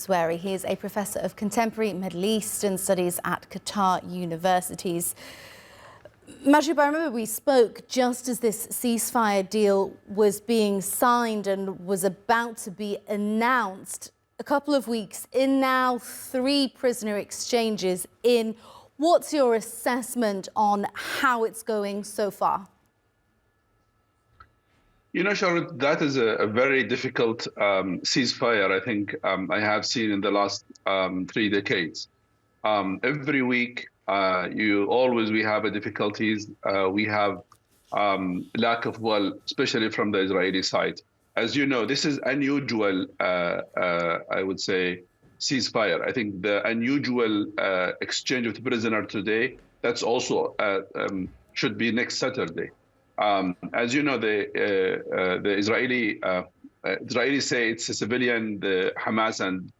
Zweiri. He is a professor of contemporary Middle Eastern studies at Qatar University. Mahjoob, I remember we spoke just as this ceasefire deal was being signed and was about to be announced. A couple of weeks in now, 3 prisoner exchanges in. What's your assessment on how it's going so far? You know, Charlotte, that is a very difficult ceasefire, I think, I have seen in the last 3 decades. Every week, we have difficulties. We have lack of especially from the Israeli side. As you know, this is unusual, I would say, ceasefire. I think the unusual exchange of the prisoner today, that's also should be next Saturday. As you know, the Israelis say it's a civilian, the Hamas and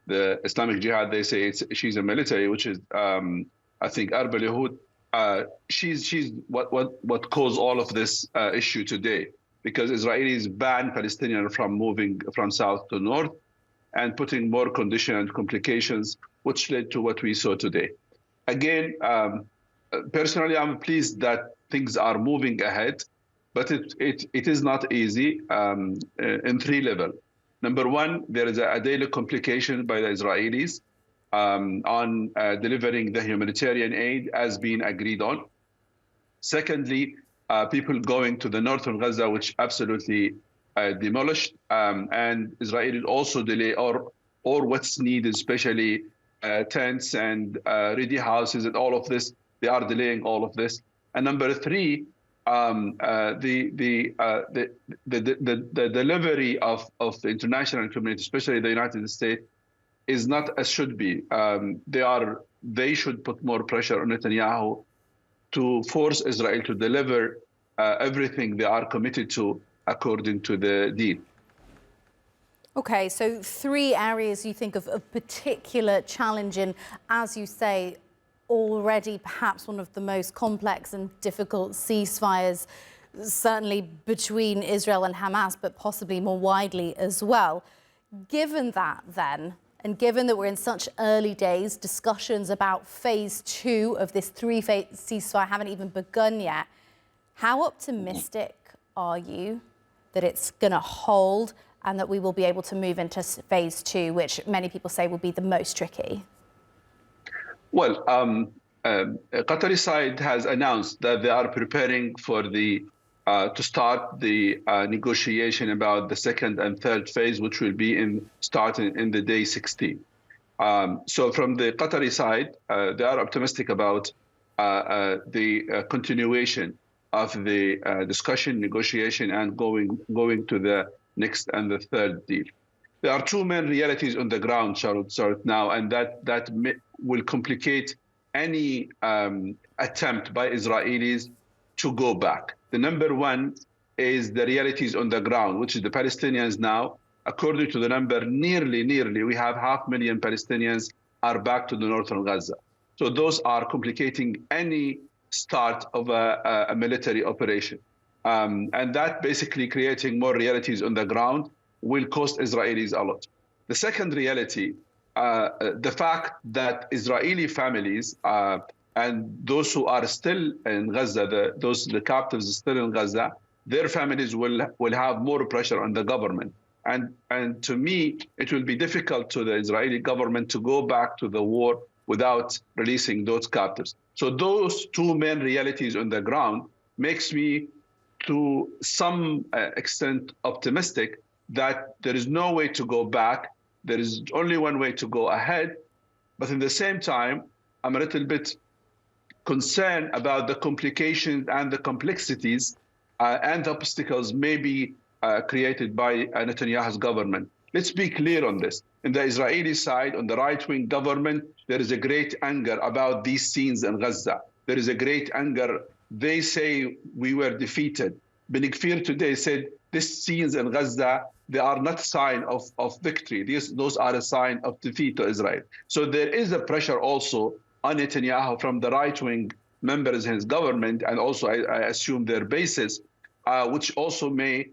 the Islamic Jihad, they say she's a military, which is, I think, Arba Yehud. She's what caused all of this issue today, because Israelis banned Palestinians from moving from south to north and putting more conditions and complications, which led to what we saw today. Again, personally, I'm pleased that things are moving ahead, but it is not easy in 3 levels. Number 1, there is a daily complication by the Israelis on delivering the humanitarian aid as being agreed on. Secondly, people going to the northern Gaza, which absolutely demolished, and Israelis also delay or what's needed, especially tents and ready houses and all of this. They are delaying all of this. And number 3, the delivery of the international community, especially the United States, is not as should be. They should put more pressure on Netanyahu to force Israel to deliver everything they are committed to according to the deal. Okay, so 3 areas you think of particular challenge in, as you say, already perhaps one of the most complex and difficult ceasefires, certainly between Israel and Hamas, but possibly more widely as well. Given that then, and given that we're in such early days, discussions about phase 2 of this 3-phase ceasefire haven't even begun yet, how optimistic are you that it's going to hold and that we will be able to move into phase 2, which many people say will be the most tricky? Well, Qatari side has announced that they are preparing for to start the negotiation about the 2nd and 3rd phase, which will be starting in the day 16. So from the Qatari side, they are optimistic about the continuation of the discussion, negotiation, and going to the next and the 3rd deal. There are 2 main realities on the ground, Charlotte, now, and that will complicate any attempt by Israelis to go back. The number 1 is the realities on the ground, which is the Palestinians now. According to the number, nearly, we have 500,000 Palestinians are back to the northern Gaza. So those are complicating any start of a military operation. And that basically creating more realities on the ground will cost Israelis a lot. The second reality, the fact that Israeli families and those who are still in Gaza, the captives still in Gaza, their families will have more pressure on the government. And to me, it will be difficult to the Israeli government to go back to the war without releasing those captives. So those 2 main realities on the ground makes me, to some extent, optimistic that there is no way to go back. There is only one way to go ahead. But in the same time, I'm a little bit concerned about the complications and the complexities and obstacles maybe created by Netanyahu's government. Let's be clear on this. In the Israeli side, on the right-wing government, there is a great anger about these scenes in Gaza. There is a great anger. They say we were defeated. Ben Gvir today said these scenes in Gaza, they are not a sign of victory. Those are a sign of defeat to Israel. So there is a pressure also on Netanyahu from the right-wing members in his government, and also I assume their bases, which also may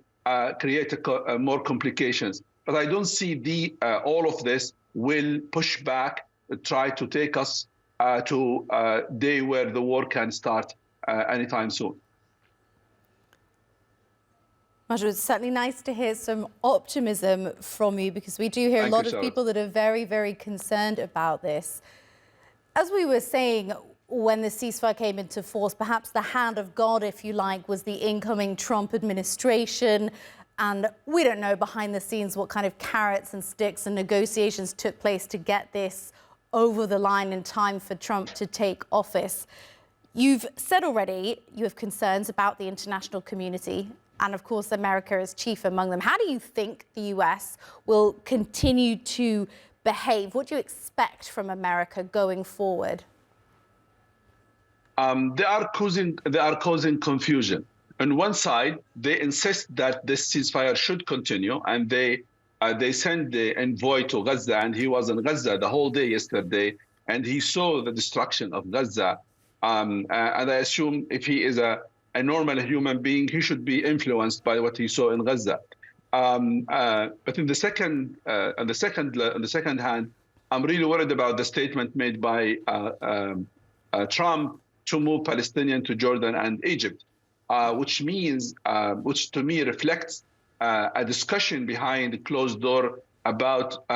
create more complications. But I don't see all of this will push back, try to take us to a day where the war can start anytime soon. Mahjoob, it's certainly nice to hear some optimism from you, because we do hear a lot of people that are very, very concerned about this. As we were saying, when the ceasefire came into force, perhaps the hand of God, if you like, was the incoming Trump administration. And we don't know behind the scenes what kind of carrots and sticks and negotiations took place to get this over the line in time for Trump to take office. You've said already you have concerns about the international community, and of course America is chief among them. How do you think the US will continue to behave? What do you expect from America going forward? They are causing confusion. On one side, they insist that this ceasefire should continue, and they sent the envoy to Gaza, and he was in Gaza the whole day yesterday, and he saw the destruction of Gaza. And I assume if he is a normal human being, he should be influenced by what he saw in Gaza. But on the second hand, I'm really worried about the statement made by Trump to move Palestinians to Jordan and Egypt, which to me reflects a discussion behind a closed door about,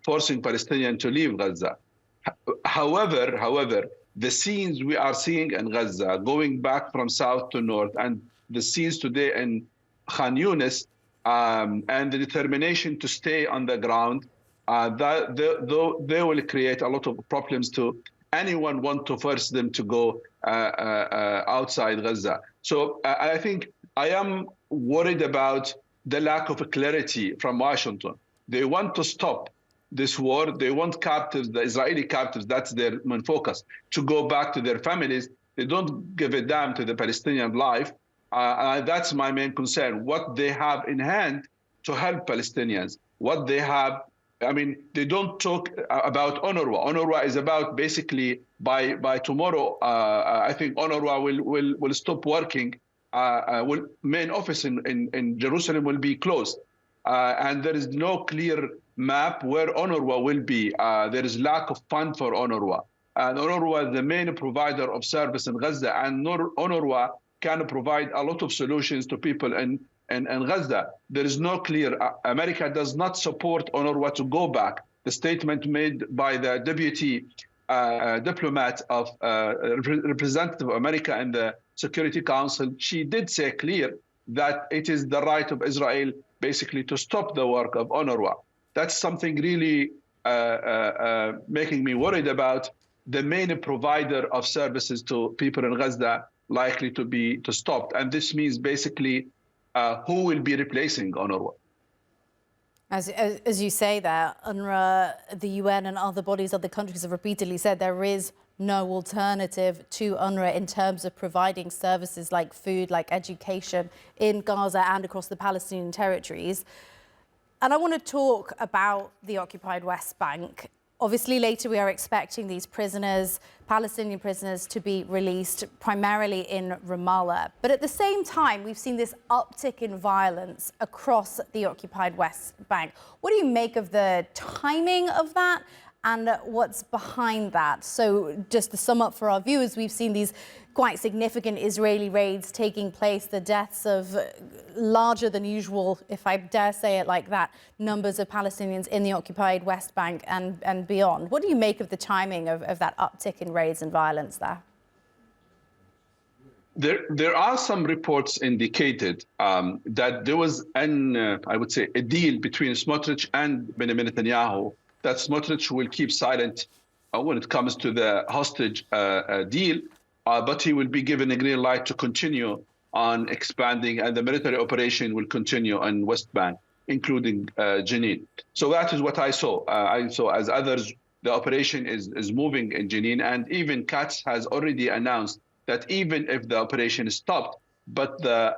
forcing Palestinians to leave Gaza. However, the scenes we are seeing in Gaza, going back from south to north, and the scenes today in Khan Yunis, and the determination to stay on the ground, they will create a lot of problems to anyone want to force them to go outside Gaza. So I think I am worried about the lack of clarity from Washington. They want to stop this war. They want captives, the Israeli captives, that's their main focus, to go back to their families. They don't give a damn to the Palestinian life. That's my main concern. What they have in hand to help Palestinians, what they have. I mean, they don't talk about UNRWA. UNRWA is about basically by tomorrow, I think UNRWA will stop working. Main office in Jerusalem will be closed. And there is no clear map where UNRWA will be. There is lack of fund for UNRWA. And UNRWA is the main provider of service in Gaza. And UNRWA can provide a lot of solutions to people in Gaza. There is no clear. America does not support UNRWA to go back. The statement made by the deputy diplomat of representative of America in the Security Council, she did say clear that it is the right of Israel basically to stop the work of UNRWA. That's something really making me worried about the main provider of services to people in Gaza likely to be stopped. And this means basically who will be replacing UNRWA? As you say there, UNRWA, the UN and other bodies, other countries have repeatedly said there is no alternative to UNRWA in terms of providing services like food, like education in Gaza and across the Palestinian territories. And I want to talk about the occupied West Bank. Obviously, later we are expecting these prisoners, Palestinian prisoners, to be released primarily in Ramallah. But at the same time, we've seen this uptick in violence across the occupied West Bank. What do you make of the timing of that and what's behind that? So just to sum up for our viewers, we've seen these quite significant Israeli raids taking place, the deaths of larger than usual, if I dare say it like that, numbers of Palestinians in the occupied West Bank and beyond. What do you make of the timing of that uptick in raids and violence there? There are some reports indicated that there was I would say, a deal between Smotrich and Benjamin Netanyahu, that Smotrich will keep silent when it comes to the hostage deal, but he will be given a green light to continue on expanding, and the military operation will continue on West Bank, including Jenin. So that is what I saw. I saw, as others, the operation is moving in Jenin, and even Katz has already announced that even if the operation is stopped, but the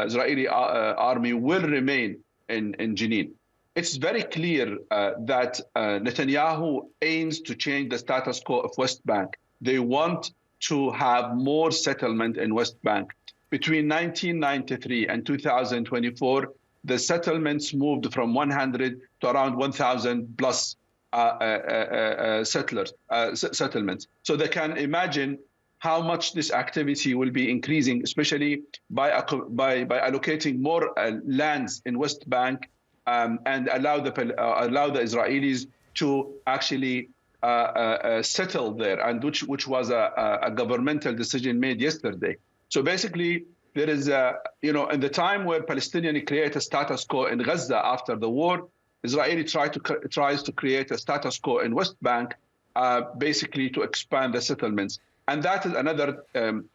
Israeli army will remain in Jenin. It's very clear that Netanyahu aims to change the status quo of West Bank. They want to have more settlement in West Bank. Between 1993 and 2024, the settlements moved from 100 to around 1,000 plus settlements. So they can imagine how much this activity will be increasing, especially by allocating more lands in West Bank and allow the Israelis to actually settle there, and which was a governmental decision made yesterday. So basically, there is in the time where Palestinians create a status quo in Gaza after the war, Israeli tries to create a status quo in West Bank, basically to expand the settlements. And that is another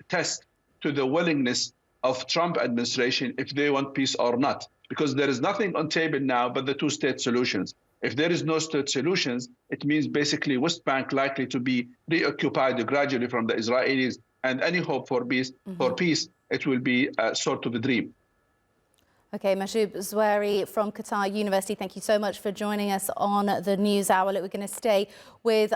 test to the willingness of Trump administration if they want peace or not, because there is nothing on table now but the two-state solutions. If there is no state solutions, it means basically West Bank likely to be reoccupied gradually from the Israelis, and any hope for peace, it will be sort of a dream. Okay, Mahjoob Zweiri from Qatar University, thank you so much for joining us on the News Hour. Look, we're going to stay with